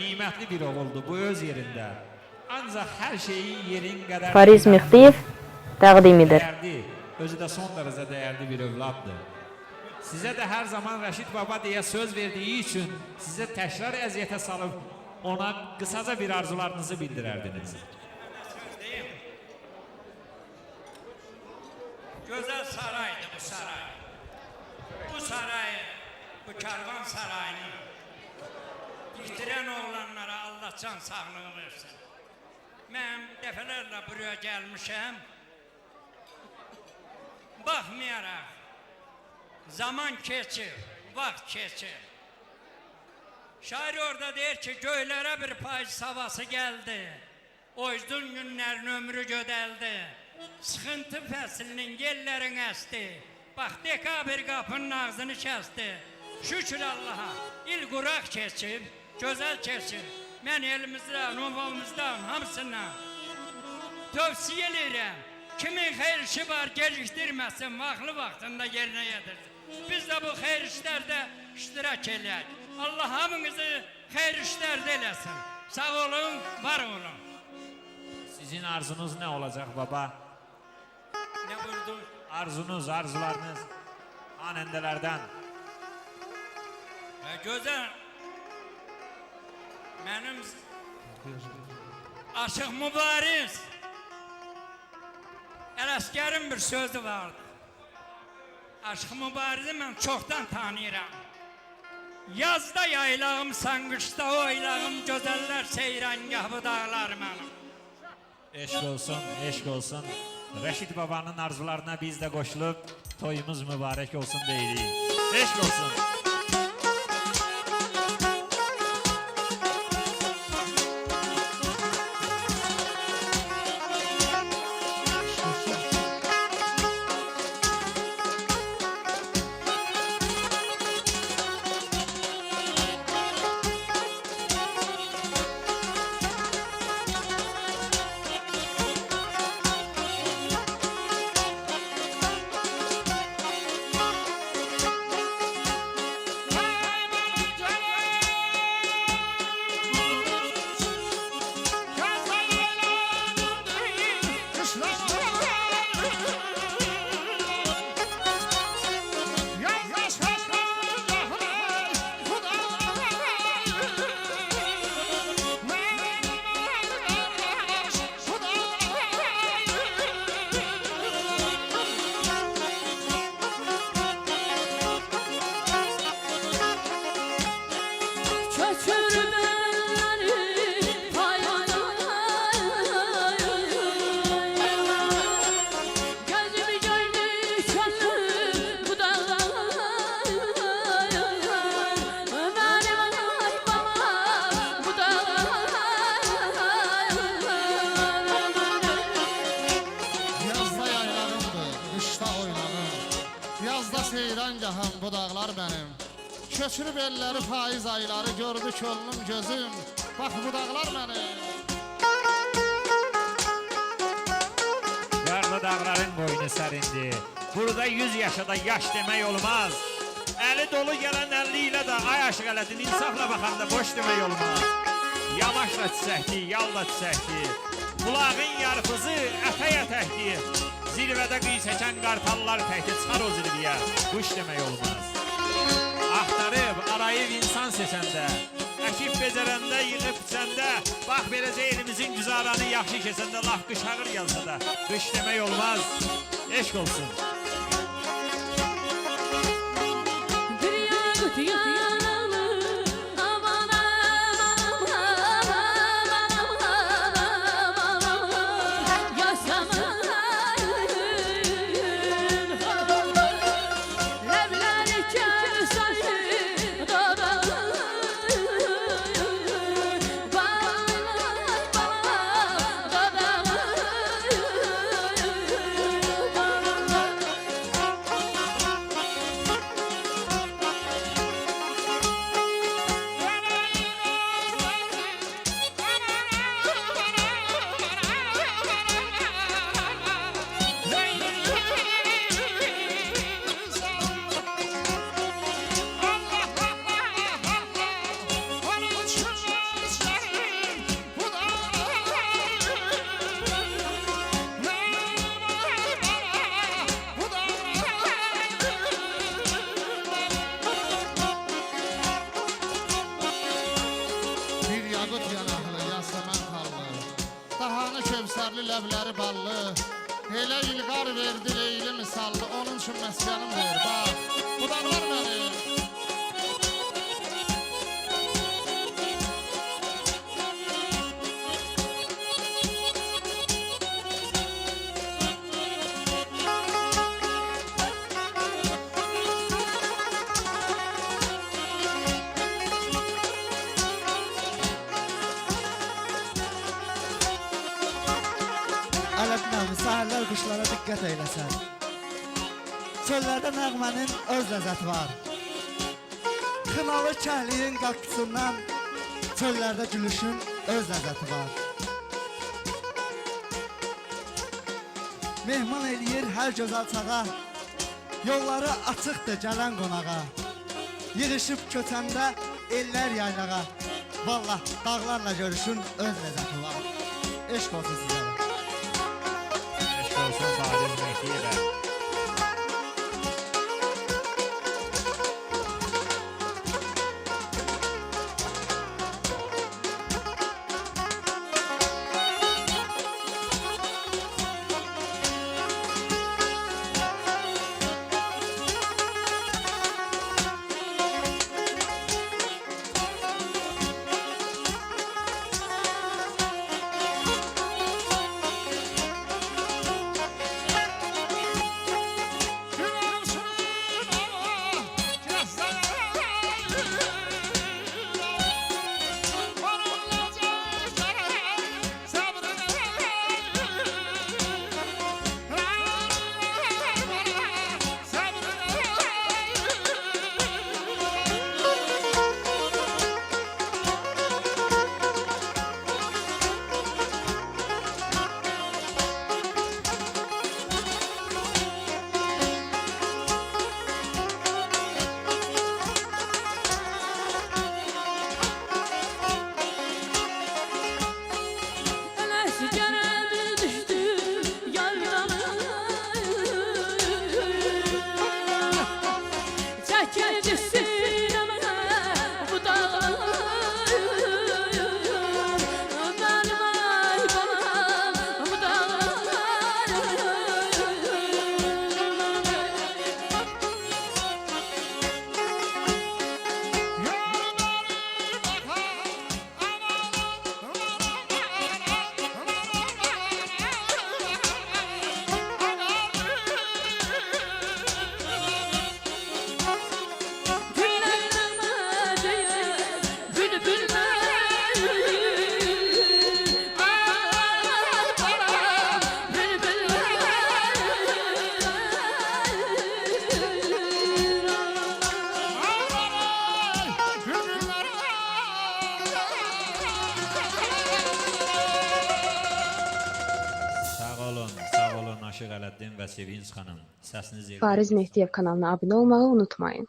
qiymətli bir oğuldur bu öz yerində. Ancaq hər şeyi yerin qədər Fariz Mehdiyev təqdim edir. dəyərli, özü də son dərəcə dəyərli bir övladdır. Sizə də hər zaman Rəşid Baba deyə söz verdiyi üçün sizə təkrar əziyyətə salıb ona qısaca bir arzularınızı bildirərdiniz. Gözəl saraydı bu saray. Bu sarayı, bu karvan sarayını diktirən oğlanlara Allah can sağlığı versin. Mən dəfələrlə buraya gəlmişəm. Baxmayaraq, zaman keçir, vaxt keçir. Şair orada deyir ki, göylərə bir payız havası gəldi. Oydun günlərin ömrü gödəldi. Sıxıntı fəslinin yellərin əsdi. Bax, dekabr qapının ağzını kəsdi. Şükür Allaha, il quraq keçib, gözəl keçib. Mən elimizdən, ovamızdan, hamısından tövsiyə edirəm. Kimin xeyir işi var, gecikdirməsin, vaxtında yerinə yedirsin. Biz də bu xeyir işlərdə iştirak eləyək. Allah hamınızı xeyir işlərdə eləsin. Sağ olun, var olun. Sizin arzunuz nə olacaq baba? Nə buyurdun? Arzunuz, arzularınız anəndələrdən. Gözəl. Mənim Aşıq Mübariz Ələsgərin bir sözü vardı. Aşıq Mübarizi mən çoxdan tanıyıram. Yazda yaylağımsan, qışda oylağım, gözəllər seyrəngah bu dağlar mənim. Eşq olsun, eşq olsun. Rəşid Babanın arzularına biz də qoşulub toyumuz mübarək olsun deyirik. Eşq olsun. Bu dağlar benim. Köçürüb elləri faiz ayları, gördü könlüm gözüm. Bax bu dağlar benim. Qarlı dağların boynu sərindi. Burada 100 yaşada yaş demək olmaz. Əli dolu gələn 50 ilə də ay aşıq elədin. İnsafla baxanda boş demək olmaz. Yamaşla çiçəkdi, yalla çiçəkdi. Bulağın yarpızı ətək-ətəkdi. Zirvədə qıy çəkən qartallar təkdi çıxar o zirviyə. Quş demək olmaz. Axtarıb, arayıb insan seçəndə, əkib becərəndə, yığıb biçəndə, bax beləcə elimizin güzaranı yaxşı keçəndə, laf qış ağır gəlsə də, qış demək olmaz, eşq olsun. Yaqut yanaqlı, yasəmən xallı, dahanı kevsərli, ləbləri ballı, elə ilqar verdi leyli misallı, onun üçün məskənimdir, bax, budaqlar mənim. Ələt sahillər quşlara diqqət eyləsən. Çöllərdə nəğmənin öz ləzzəti var. Xınalı kəhliyin qaqısından çöllərdə gülüşün öz ləzzəti var. Mehman eləyir hər gözəl çağa, yolları açıqdır gələn qonağa. Yığışıb köçəndə ellər yaylağa, vallah dağlarla görüşün öz ləzzəti var. Eşq olsun sizlərə. Eşq olsun Fariz Mehdiyevə. Aşıq Ələddin və Sevinç xanım, səsiniz Fariz Mehdiyev kanalına abunə olmağı unutmayın.